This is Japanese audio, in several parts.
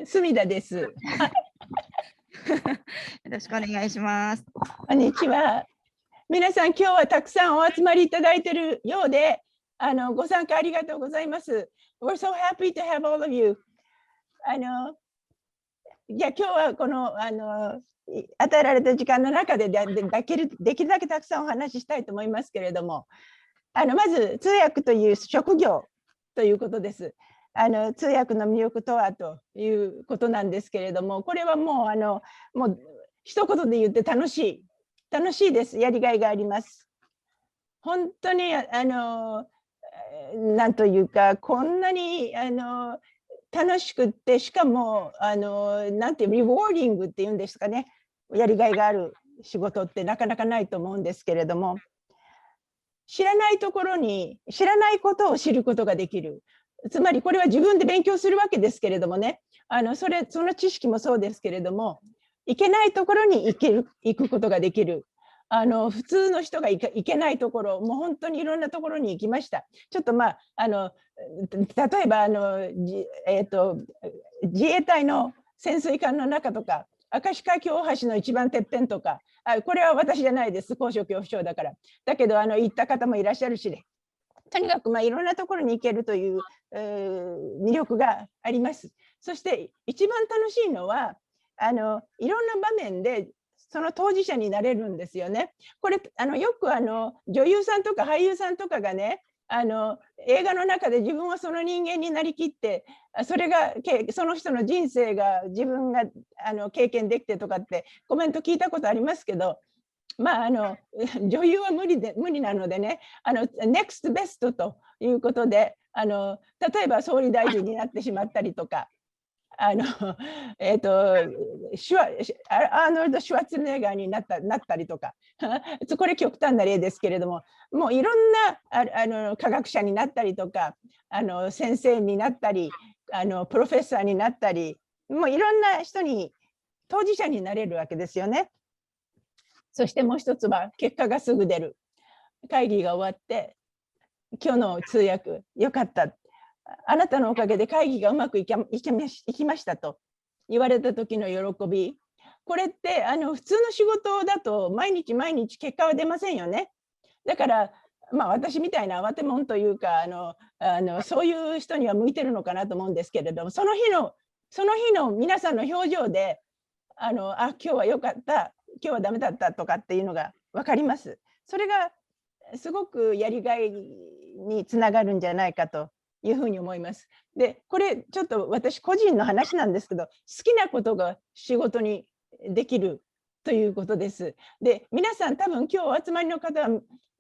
隅田です。よろしくお願いします。こんにちは。皆さん、今日はたくさんお集まりいただいているようで、ご参加ありがとうございます。We're so happy to have all of you. じゃあ今日はこの与えられた時間の中でできるだけたくさんお話ししたいと思いますけれども、まず通訳という職業ということです。通訳の魅力とはということなんですけれども、これはもう一言で言って楽しいです。やりがいがあります。本当になんというか、こんなに楽しくって、しかもなんていうリウォーディングっていうんですかね、やりがいがある仕事ってなかなかないと思うんですけれども、知らないところに知らないことを知ることができる。つまりこれは自分で勉強するわけですけれどもね、その知識もそうですけれども、行けないところに行くことができる。普通の人が行けないところ、もう本当にいろんなところに行きました。ちょっと例えば自衛隊の潜水艦の中とか、明石海峡大橋の一番てっぺんとか、これは私じゃないです、高所恐怖症だから。だけど行った方もいらっしゃるし、ね、とにかくいろんなところに行けるという、魅力があります。そして一番楽しいのはいろんな場面でその当事者になれるんですよね。これよく女優さんとか俳優さんとかがね、映画の中で自分はその人間になりきって、その人の人生が自分が経験できてとかってコメント聞いたことありますけど、女優は無理なのでね、ネクストベストということで、例えば総理大臣になってしまったりとか、アーノルド・シュワツェネッガーになったりとか、これ極端な例ですけれども、もういろんな科学者になったりとか、先生になったり、プロフェッサーになったり、もういろんな人に当事者になれるわけですよね。そしてもう一つは結果がすぐ出る。会議が終わって、今日の通訳よかった。あなたのおかげで会議がうまくいきましたと言われた時の喜び。これって普通の仕事だと毎日結果は出ませんよね。だから私みたいな慌てもんというかそういう人には向いてるのかなと思うんですけれども、その日の皆さんの表情で今日は良かった、今日はダメだったとかっていうのが分かります。それがすごくやりがいにつながるんじゃないかというふうに思います。で、これちょっと私個人の話なんですけど、好きなことが仕事にできるということです。で、皆さん多分今日お集まりの方は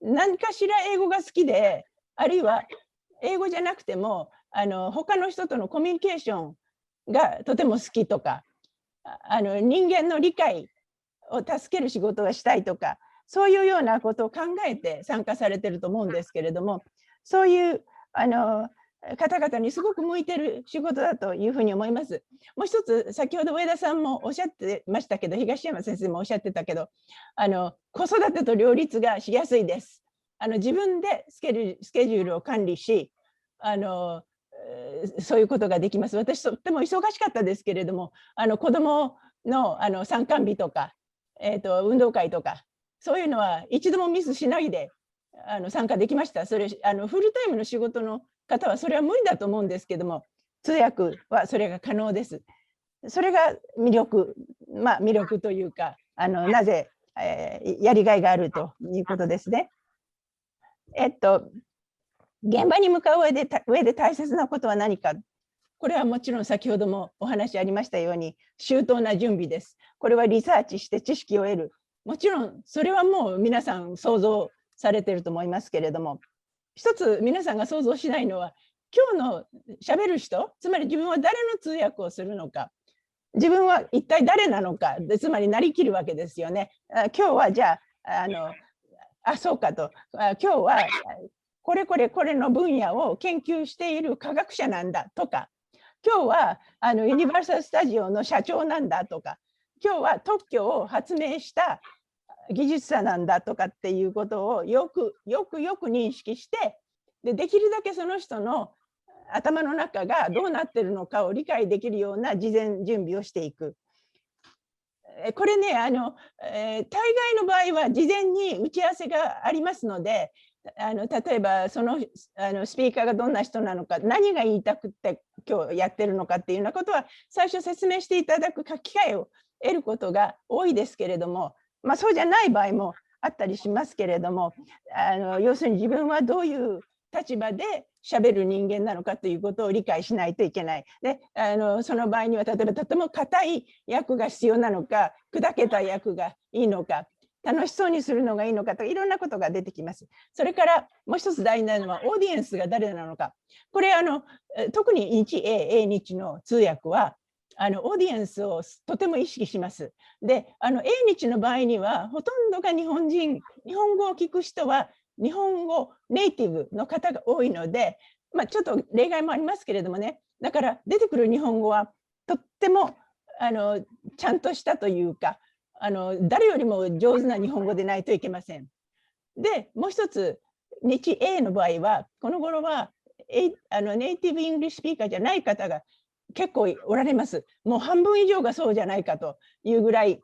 何かしら英語が好きで、あるいは英語じゃなくても他の人とのコミュニケーションがとても好きとか、人間の理解を助ける仕事がしたいとか、そういうようなことを考えて参加されてると思うんですけれども、そういう方々にすごく向いてる仕事だというふうに思います。もう一つ、先ほど上田さんもおっしゃってましたけど、東山先生もおっしゃってたけど、子育てと両立がしやすいです。自分でスケジュールを管理し、そういうことができます。私とっても忙しかったですけれども、子どもの参観日とか、運動会とか、そういうのは一度もミスしないで参加できました。それフルタイムの仕事の方はそれは無理だと思うんですけども、通訳はそれが可能です。それが魅力というか、なぜ、やりがいがあるということですね。現場に向かう上で大切なことは何か。これはもちろん先ほどもお話ありましたように周到な準備です。これはリサーチして知識を得る。もちろんそれはもう皆さん想像されてると思いますけれども、一つ皆さんが想像しないのは、今日の喋る人、つまり自分は誰の通訳をするのか、自分は一体誰なのか、つまりなりきるわけですよね。今日はじゃあそうかと、今日はこれの分野を研究している科学者なんだとか、今日はユニバーサル・スタジオの社長なんだとか、今日は特許を発明した技術者なんだとかっていうことをよく認識して、できるだけその人の頭の中がどうなってるのかを理解できるような事前準備をしていく。これね、大概の場合は事前に打ち合わせがありますので、例えばそのスピーカーがどんな人なのか、何が言いたくて今日やってるのかっていうようなことは最初説明していただく機会を得ることが多いですけれども、そうじゃない場合もあったりしますけれども、要するに自分はどういう立場で喋る人間なのかということを理解しないといけない。で、その場合には例えばとても硬い役が必要なのか、砕けた役がいいのか、楽しそうにするのがいいのかといろんなことが出てきます。それからもう一つ大事なのはオーディエンスが誰なのか。これ特に日英日の通訳はオーディエンスをとても意識します。で、英日の場合にはほとんどが日本語を聞く人は日本語ネイティブの方が多いので、ちょっと例外もありますけれどもね、だから出てくる日本語はとってもちゃんとしたというか、誰よりも上手な日本語でないといけません。で、もう一つ、日英の場合は、この頃はネイティブイングリッシュスピーカーじゃない方が結構おられます。もう半分以上がそうじゃないかというぐらい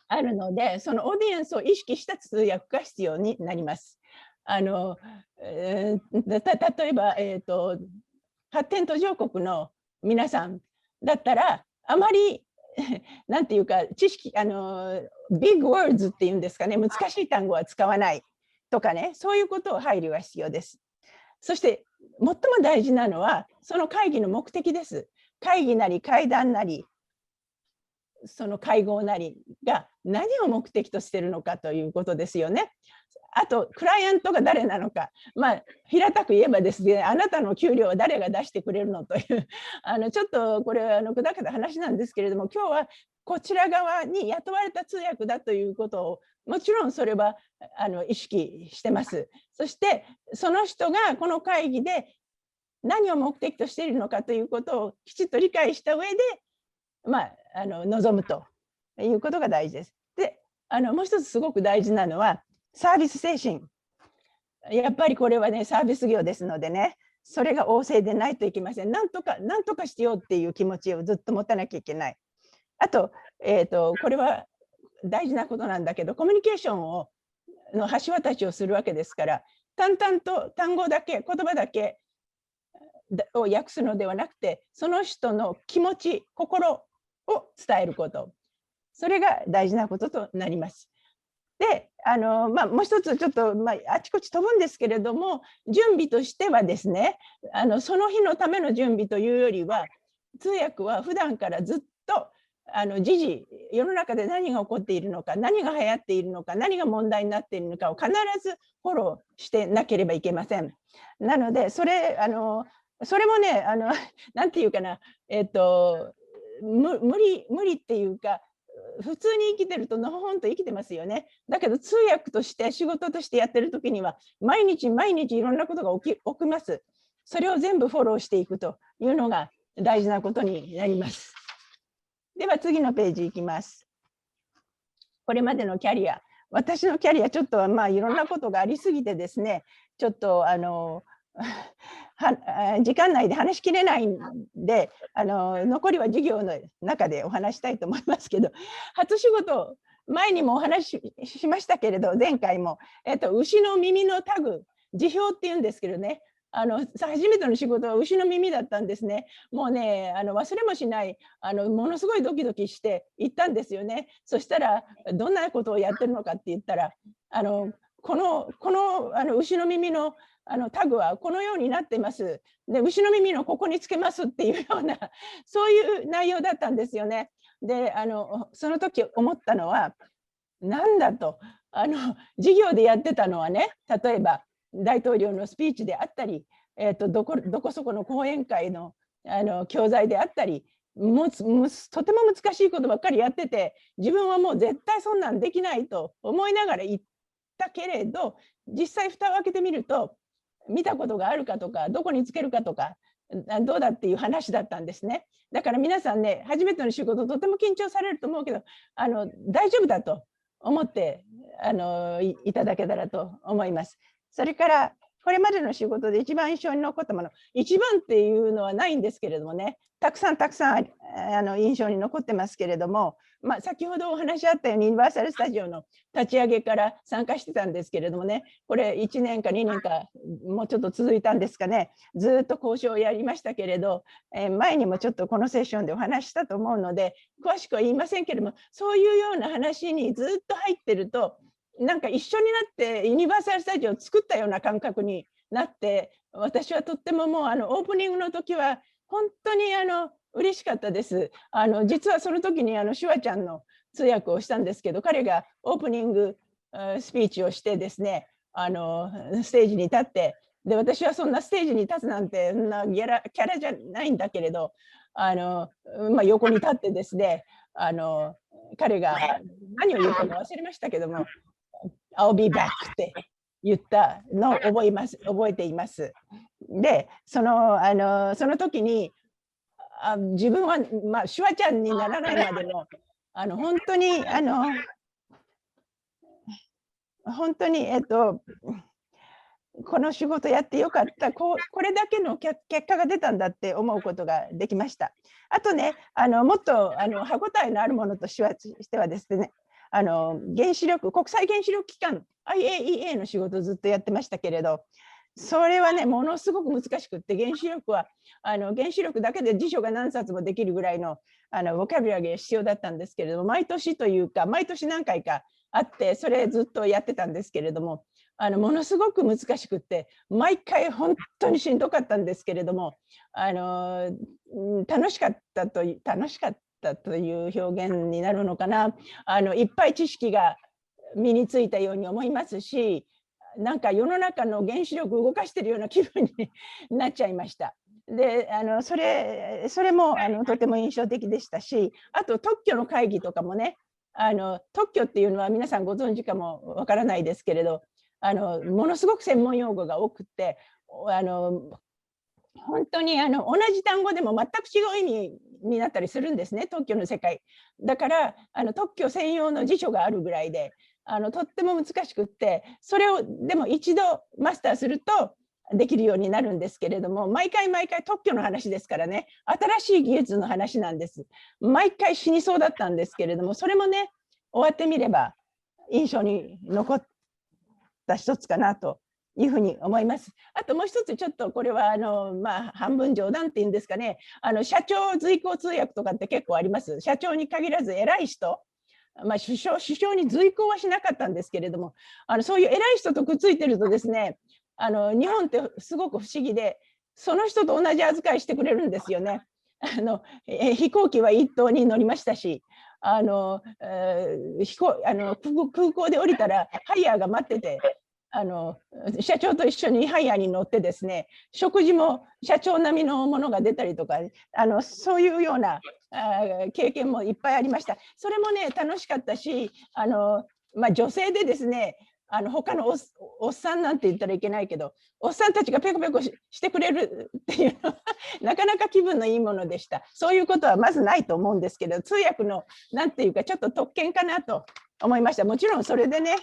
あるので、そのオーディエンスを意識した通訳が必要になります。例えば、発展途上国の皆さんだったら、あまりなんていうか知識ビッグワードっていうんですかね、難しい単語は使わないとかね、そういうことを配慮が必要です。そして最も大事なのはその会議の目的です。会議なり会談なりその会合なりが何を目的としているのかということですよね。あとクライアントが誰なのか、平たく言えばですね、あなたの給料は誰が出してくれるのというちょっとこれは砕けた話なんですけれども、今日はこちら側に雇われた通訳だということをもちろんそれは意識してます。そしてその人がこの会議で何を目的としているのかということをきちっと理解した上で望むということが大事です。で、もう一つすごく大事なのはサービス精神。やっぱりこれはね、サービス業ですのでね、それが旺盛でないといけません。なんとかしてよっていう気持ちをずっと持たなきゃいけない。あと、これは大事なことなんだけど、コミュニケーションの橋渡しをするわけですから、淡々と単語だけ、言葉だけを訳すのではなくて、その人の気持ち、心を伝えること。それが大事なこととなります。で、もう一つちょっと、あちこち飛ぶんですけれども、準備としてはですね、その日のための準備というよりは、通訳は普段からずっと時事、世の中で何が起こっているのか、何が流行っているのか、何が問題になっているのかを必ずフォローしてなければいけません。なので、それもね、なんていうかな、無理っていうか、普通に生きてるとのほほんと生きてますよね。だけど通訳として仕事としてやってる時には毎日いろんなことが起きます。それを全部フォローしていくというのが大事なことになります。では次のページいきます。これまでのキャリア。私のキャリアちょっといろんなことがありすぎてですね、ちょっと時間内で話しきれないんで残りは授業の中でお話したいと思いますけど、初仕事前にもお話ししましたけれど、前回も、牛の耳のタグ辞表っていうんですけどね、初めての仕事は牛の耳だったんですね。もうね忘れもしないものすごいドキドキして行ったんですよね。そしたらどんなことをやってるのかって言ったらこの牛の耳のタグはこのようになってます。で、牛の耳のここにつけますっていうようなそういう内容だったんですよね。で、その時思ったのはなんだと授業でやってたのはね、例えば大統領のスピーチであったり、どこそこの講演会の教材であったり、とても難しいことばっかりやってて、自分はもう絶対そんなんできないと思いながら言ったけれど、実際蓋を開けてみると見たことがあるかとかどこにつけるかとかどうだっていう話だったんですね。だから皆さんね、初めての仕事とても緊張されると思うけど大丈夫だと思っていただけたらと思います。それからこれまでの仕事で一番印象に残ったもの、一番っていうのはないんですけれどもね、たくさん印象に残ってますけれども、先ほどお話しあったようにユニバーサル・スタジオの立ち上げから参加してたんですけれどもね、これ1年か2年かもうちょっと続いたんですかね、ずっと交渉をやりましたけれど、前にもちょっとこのセッションでお話ししたと思うので詳しくは言いませんけれども、そういうような話にずっと入ってると、なんか一緒になってユニバーサル・スタジオを作ったような感覚になって、私はとってももうオープニングの時は本当に嬉しかったです。実はその時にシュワちゃんの通訳をしたんですけど、彼がオープニングスピーチをしてですね、ステージに立って、で私はそんなステージに立つなんてそんなキャラじゃないんだけれど、横に立ってですね、彼が何を言ったか忘れましたけども、I'll be back って言ったのを覚えています。で、その時に自分は、シュワちゃんにならないまでの、本当に、本当に、この仕事やってよかった、これだけの結果が出たんだって思うことができました。あとね、もっと歯ごたえのあるものとしてはですね、原子力、国際原子力機関 IAEA の仕事をずっとやってましたけれど、それはね、ものすごく難しくって、原子力は原子力だけで辞書が何冊もできるぐらいのボキャブラリーが必要だったんですけれども、毎年というか毎年何回かあって、それずっとやってたんですけれども、ものすごく難しくって、毎回本当にしんどかったんですけれども、楽しかったという表現になるのかな。いっぱい知識が身についたように思いますし、なんか世の中の原子力を動かしているような気分になっちゃいました。で、それもとても印象的でしたし、あと特許の会議とかもね、特許っていうのは皆さんご存知かもわからないですけれど、ものすごく専門用語が多くて、本当に同じ単語でも全く違う意味になったりするんですね、特許の世界。だから特許専用の辞書があるぐらいで、とっても難しくって、それをでも一度マスターするとできるようになるんですけれども、毎回特許の話ですからね、新しい技術の話なんです。毎回死にそうだったんですけれども、それもね、終わってみれば印象に残った一つかなというふうに思います。あともう一つ、ちょっとこれは半分冗談っていうんですかね、社長随行通訳とかって結構あります。社長に限らず偉い人、首相に随行はしなかったんですけれども、そういう偉い人とくっついてるとですね、日本ってすごく不思議で、その人と同じ扱いしてくれるんですよね。飛行機は一等に乗りましたし、空港で降りたらハイヤーが待ってて、社長と一緒にハイヤーに乗ってですね、食事も社長並みのものが出たりとか、そういうような経験もいっぱいありました。それもね、楽しかったし、女性でですね、他のおっさんなんて言ったらいけないけど、おっさんたちがペコペコしてくれるっていうのはなかなか気分のいいものでした。そういうことはまずないと思うんですけど、通訳のなんていうかちょっと特権かなと思いました。もちろんそれでね、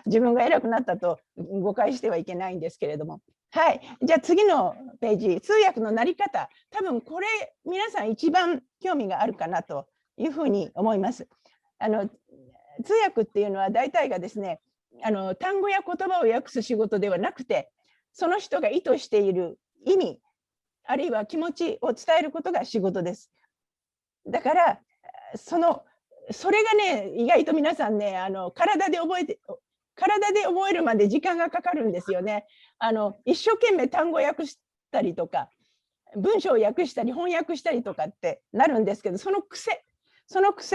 自分が偉くなったと誤解してはいけないんですけれども。はい、じゃあ次のページ、通訳のなり方、多分これ皆さん一番興味があるかなというふうに思います。通訳っていうのは大体がですね、単語や言葉を訳す仕事ではなくて、その人が意図している意味、あるいは気持ちを伝えることが仕事です。だからそれがね、意外と皆さんね、体で覚えるまで時間がかかるんですよね。一生懸命単語を訳したりとか、文章を訳したり翻訳したりとかってなるんですけど、その癖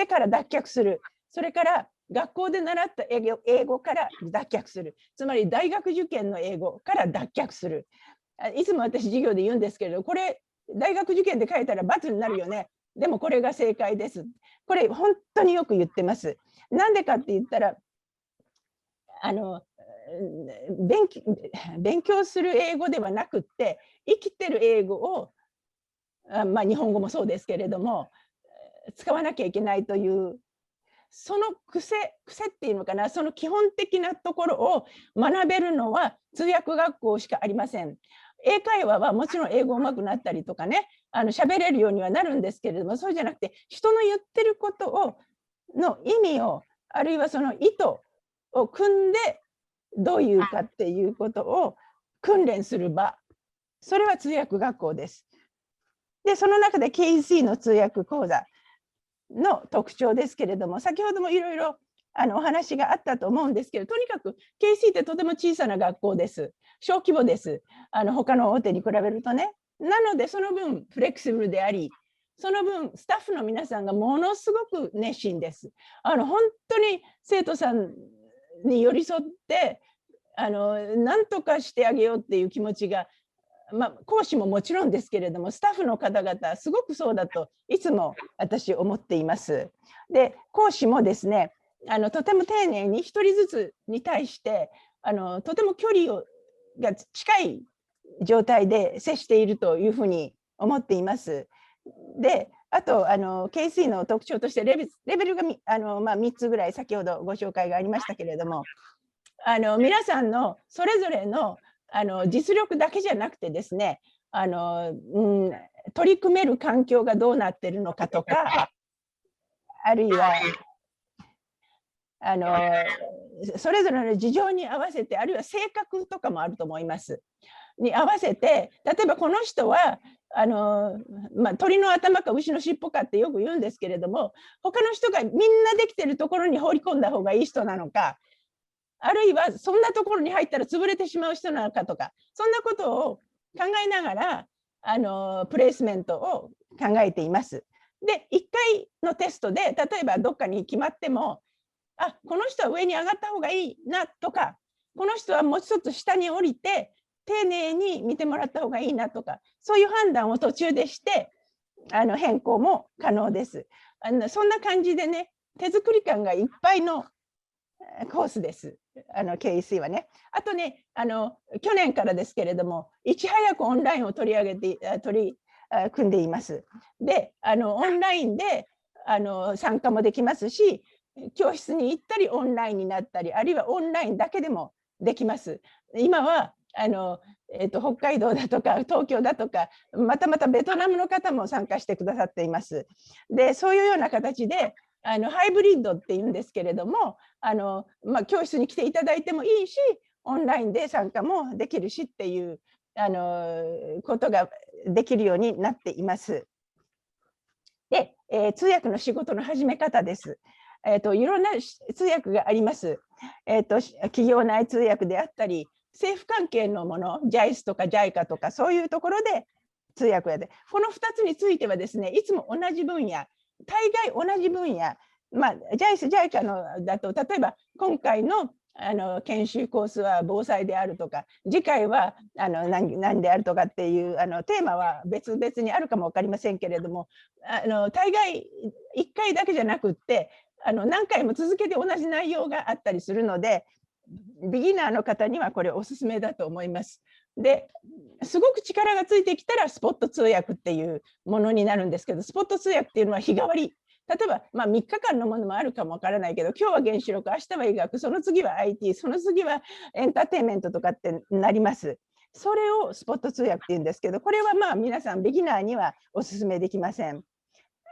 から脱却する。それから学校で習った英語から脱却する。つまり大学受験の英語から脱却する。いつも私授業で言うんですけれど、これ大学受験で書いたら×になるよね。でもこれが正解です。これ本当によく言ってます。なんでかって言ったら、勉強する英語ではなくって、生きてる英語を、日本語もそうですけれども、使わなきゃいけないという、その癖っていうのかな、その基本的なところを学べるのは通訳学校しかありません。英会話はもちろん英語上手くなったりとかね、喋れるようにはなるんですけれども、そうじゃなくて人の言ってることをの意味を、あるいはその意図を組んでどういうかっていうことを訓練する場、それは通訳学校です。で、その中で KC の通訳講座の特徴ですけれども、先ほどもいろいろお話があったと思うんですけど、とにかく KC ってとても小さな学校です。小規模です。他の大手に比べるとね。なので、その分フレキシブルであり、その分スタッフの皆さんがものすごく熱心です。本当に生徒さんに寄り添って、何とかしてあげようっていう気持ちが、講師ももちろんですけれども、スタッフの方々、すごくそうだといつも私思っています。で、講師もですね、とても丁寧に一人ずつに対して、とても距離が近い状態で接しているというふうに思っています。で、あとKC の特徴としてレベルが3つぐらい先ほどご紹介がありましたけれども、皆さんのそれぞれの実力だけじゃなくてですね、取り組める環境がどうなってるのかとか、あるいはそれぞれの事情に合わせて、あるいは性格とかもあると思います。に合わせて、例えばこの人は鳥の頭か牛の尻尾かってよく言うんですけれども、他の人がみんなできてるところに放り込んだ方がいい人なのか、あるいはそんなところに入ったら潰れてしまう人なのかとか、そんなことを考えながらプレイスメントを考えています。で、1回のテストで例えばどっかに決まっても、この人は上に上がった方がいいなとか、この人はもうちょっと下に降りて丁寧に見てもらった方がいいなとか、そういう判断を途中でして変更も可能です。そんな感じでね、手作り感がいっぱいのコースです。KC はね。あとね、去年からですけれども、いち早くオンラインを取り組んでいます。で、オンラインで参加もできますし、教室に行ったりオンラインになったり、あるいはオンラインだけでもできます。今は北海道だとか東京だとか、またベトナムの方も参加してくださっています。で、そういうような形でハイブリッドっていうんですけれども、教室に来ていただいてもいいし、オンラインで参加もできるしっていうことができるようになっています。で、通訳の仕事の始め方です。いろんな通訳があります。企業内通訳であったり、政府関係のもの、JICE とか JICA とかそういうところで通訳やで、この2つについてはですね、いつも同じ分野、大概同じ分野、JICE、JICA のだと、例えば今回の研修コースは防災であるとか、次回は何であるとかっていうテーマは別々にあるかも分かりませんけれども、大概1回だけじゃなくって何回も続けて同じ内容があったりするので、ビギナーの方にはこれおすすめだと思います。で、すごく力がついてきたらスポット通訳っていうものになるんですけど、スポット通訳っていうのは日替わり。例えば、3日間のものもあるかもわからないけど、今日は原子力、明日は医学、その次は IT、その次はエンターテインメントとかってなります。それをスポット通訳っていうんですけど、これは皆さんビギナーにはおすすめできません。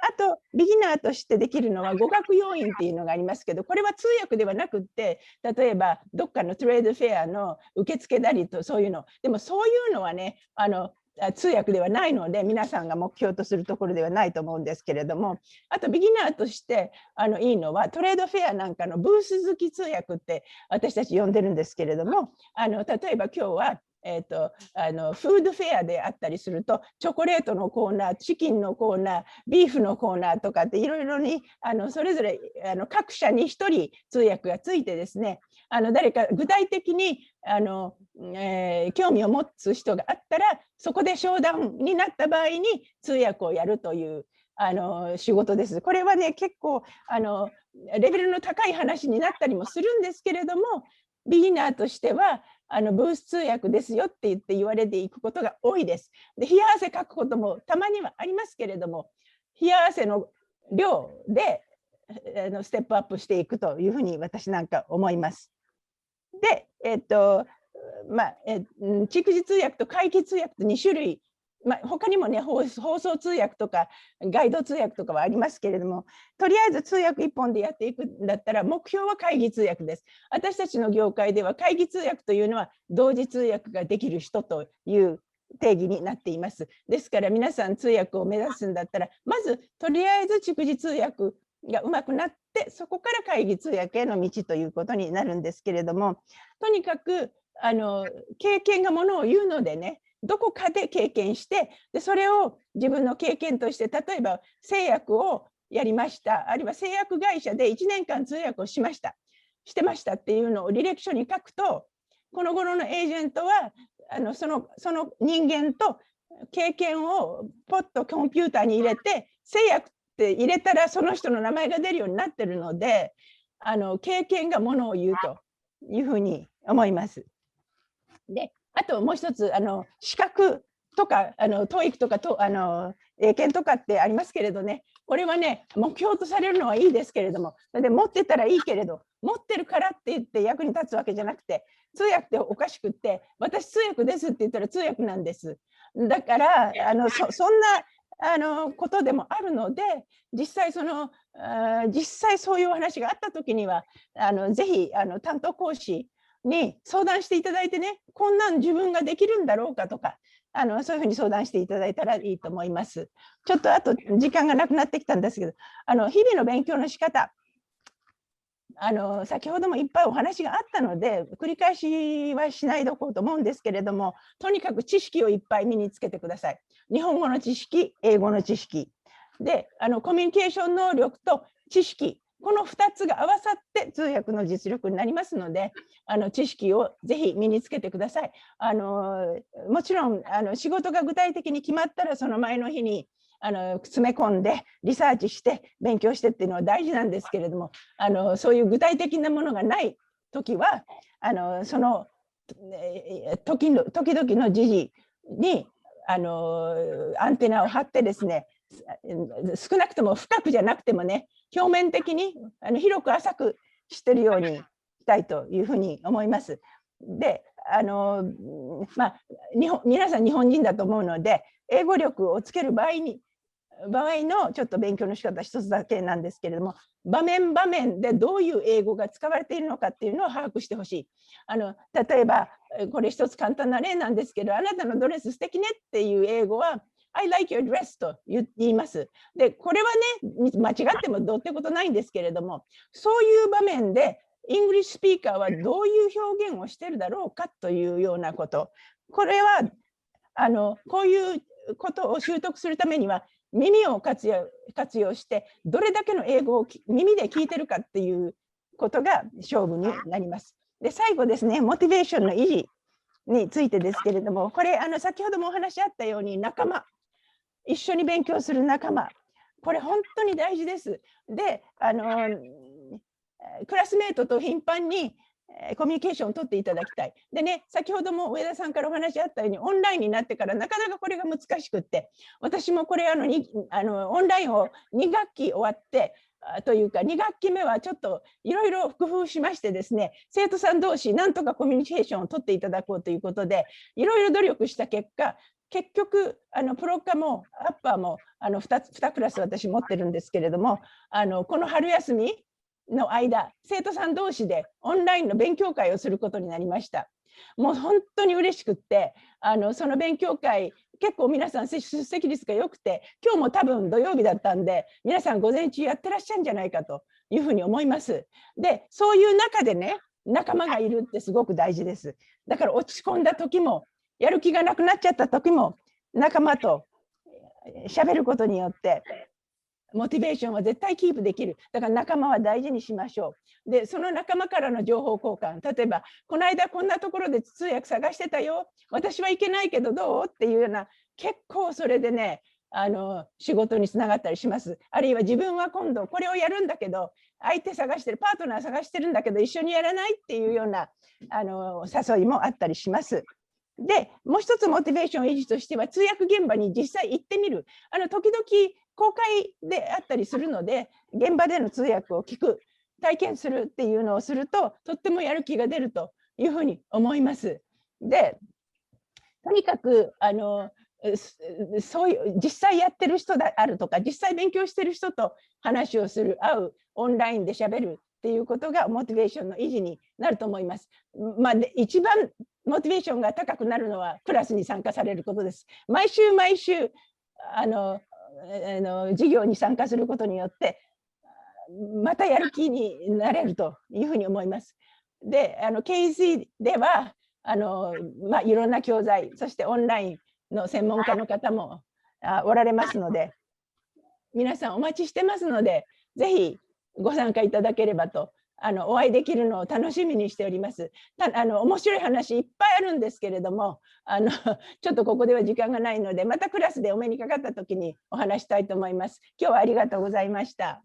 あと、ビギナーとしてできるのは語学要員っていうのがありますけど、これは通訳ではなくって、例えばどっかのトレードフェアの受付なりとそういうの、でもそういうのはね、通訳ではないので、皆さんが目標とするところではないと思うんですけれども、あとビギナーとしていいのは、トレードフェアなんかのブース好き通訳って私たち呼んでるんですけれども、例えば今日はフードフェアであったりすると、チョコレートのコーナー、チキンのコーナー、ビーフのコーナーとかっていろいろにそれぞれ各社に1人通訳がついてですね、誰か具体的に興味を持つ人があったら、そこで商談になった場合に通訳をやるという仕事です。これはね、結構レベルの高い話になったりもするんですけれども、ビギナーとしてはブース通訳ですよって言われていくことが多いです。で、冷や汗かくこともたまにはありますけれども、冷や汗の量でステップアップしていくというふうに私なんか思います。で、蓄字通訳と会議通訳と2種類、他にもね、放送通訳とかガイド通訳とかはありますけれども、とりあえず通訳1本でやっていくんだったら、目標は会議通訳です。私たちの業界では会議通訳というのは同時通訳ができる人という定義になっています。ですから皆さん通訳を目指すんだったら、まずとりあえず蓄字通訳がうまくなって、そこから会議通訳への道ということになるんですけれども、とにかく経験がものを言うのでね、どこかで経験して、でそれを自分の経験として、例えば製薬をやりました、あるいは製薬会社で1年間通訳をしてましたっていうのを履歴書に書くと、この頃のエージェントはその人間と経験をポッとコンピューターに入れて、製薬って入れたらその人の名前が出るようになってるので、経験がものを言うというふうに思います。で、あともう一つ、資格とかTOEICとか英検とかってありますけれどね、これはね、目標とされるのはいいですけれども、で持ってたらいいけれど、持ってるからって言って役に立つわけじゃなくて、通訳っておかしくって、私通訳ですって言ったら通訳なんです。だからそんなことでもあるので、実際そういうお話があった時にはぜひ担当講師に相談していただいてね、こんなん自分ができるんだろうかとか、そういうふうに相談していただいたらいいと思います。ちょっとあと時間がなくなってきたんですけど、日々の勉強の仕方、先ほどもいっぱいお話があったので繰り返しはしないでおこうと思うんですけれども、とにかく知識をいっぱい身につけてください。日本語の知識、英語の知識で、コミュニケーション能力と知識、この2つが合わさって通訳の実力になりますので、知識をぜひ身につけてください。もちろん仕事が具体的に決まったらその前の日に詰め込んでリサーチして勉強してっていうのは大事なんですけれども、そういう具体的なものがない時はその時々の時事にアンテナを張ってですね、少なくとも深くじゃなくてもね、表面的に広く浅くしてるようにしたいというふうに思います。で皆さん日本人だと思うので、英語力をつける場合のちょっと勉強の仕方一つだけなんですけれども、場面場面でどういう英語が使われているのかっていうのを把握してほしい。例えばこれ一つ簡単な例なんですけど、あなたのドレス素敵ねっていう英語は I like your dress と言います。で、これはね、間違ってもどうってことないんですけれども、そういう場面でイングリッシュスピーカーはどういう表現をしてるだろうかというようなこと、これはこういうことを習得するためには耳を活用してどれだけの英語を耳で聞いてるかっていうことが勝負になります。で、最後ですね、モチベーションの維持についてですけれども、これ先ほどもお話あったように仲間、一緒に勉強する仲間、これ本当に大事です。で、クラスメートと頻繁にコミュニケーションを取っていただきたい。でね、先ほども上田さんからお話あったように、オンラインになってからなかなかこれが難しくって、私もこれオンラインを2学期終わってというか2学期目はちょっといろいろ工夫しましてですね、生徒さん同士なんとかコミュニケーションを取っていただこうということでいろいろ努力した結果、結局プロ科もアッパーも2クラス私持ってるんですけれども、この春休みの間、生徒さん同士でオンラインの勉強会をすることになりました。もう本当に嬉しくって、その勉強会結構皆さん出席率が良くて、今日も多分土曜日だったんで皆さん午前中やってらっしゃるんじゃないかというふうに思います。で、そういう中でね、仲間がいるってすごく大事です。だから落ち込んだ時もやる気がなくなっちゃった時も仲間と喋ることによってモチベーションは絶対キープできる。だから仲間は大事にしましょう。で、その仲間からの情報交換、例えばこの間こんなところで通訳探してたよ、私は行けないけどどうっていうような、結構それでね、仕事につながったりします。あるいは自分は今度これをやるんだけど相手探してる、パートナー探してるんだけど一緒にやらないっていうような誘いもあったりします。で、もう一つモチベーション維持としては通訳現場に実際行ってみる。時々公開であったりするので、現場での通訳を聞く、体験するっていうのをすると、とってもやる気が出るというふうに思います。で、とにかくそういう実際やってる人であるとか、実際勉強してる人と話をする、会う、オンラインでしゃべるっていうことがモチベーションの維持になると思います。で一番モチベーションが高くなるのはクラスに参加されることです。毎週毎週授業に参加することによってまたやる気になれるというふうに思います。で、KC ではいろんな教材、そしてオンラインの専門家の方もおられますので、皆さんお待ちしてますので、ぜひご参加いただければと、お会いできるのを楽しみにしております。面白い話いっぱいあるんですけれども、ちょっとここでは時間がないので、またクラスでお目にかかった時にお話したいと思います。今日はありがとうございました。